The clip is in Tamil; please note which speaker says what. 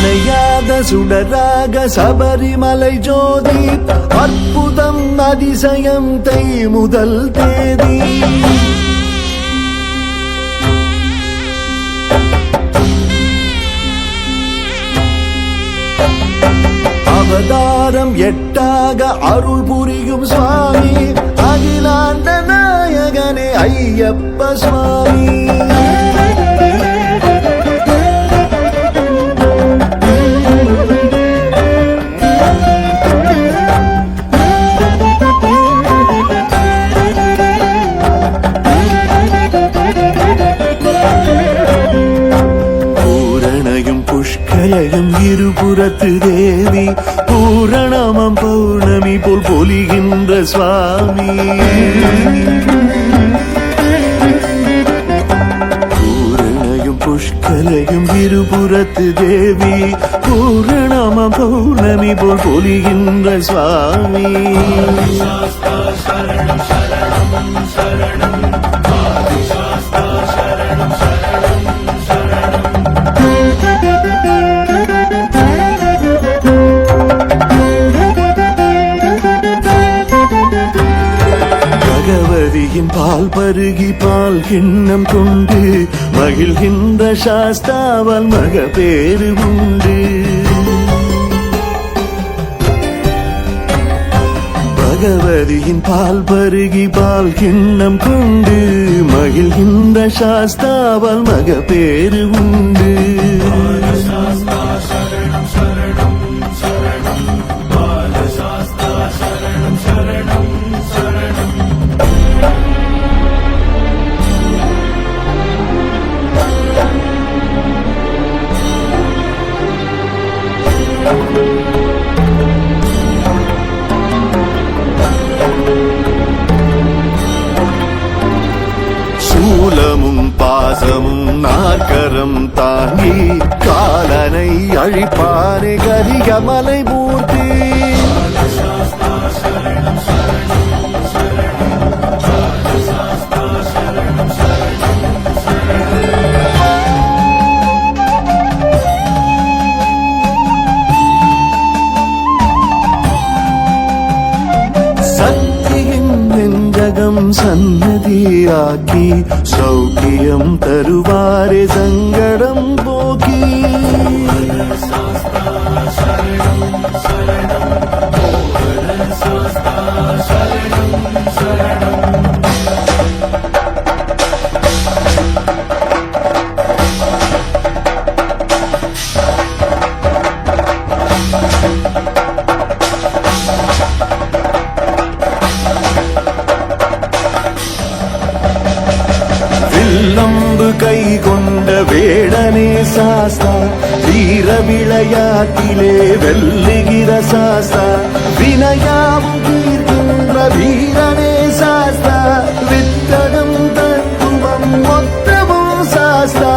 Speaker 1: அணையாத சுடராக சபரிமலை ஜோதி அற்புதம் அதிசயம் தை முதல் தேதி அவதாரம் எட்டாக அருள் புரியும் சுவாமி அகிலாண்ட நாயகனே ஐயப்ப சுவாமி புஷ்கலையும் இருபுறத்து தேவி பூரணமம் பௌர்ணமி போல் பொலிகின்ற சுவாமி பூரணையும் புஷ்கலையும் இருபுறத்து தேவி பூரணமம் பௌர்ணமி போல் பொலிகின்ற சுவாமி பகவதியின் பால் பருகி பால் கிண்ணம் கொண்டு மகிழ்கின்ற சாஸ்தாவால் மக பேரு உண்டு பகவதியின் பால் பருகி பால் கிண்ணம் கொண்டு மகிழ்கின்ற சாஸ்தாவால் மக பேரு உண்டு சூலமும் பாசமும் நாற்கரம் தாங்கி காலனை அழிப்பானே கரிகமலை மூர்த்தி சன்னதியாக்கி சௌக்கியம் தருவாரே சங்கடம் போக்கி நம்பு கை கொண்ட வேடனே சாஸ்தா வீர விளையாட்டிலே வெல்லுகிற சாஸ்தா வினையாவும் தீர்க்கின்ற வீரனே சாஸ்தா வித்தகம் தத்துவம் மொத்தமும் சாஸ்தா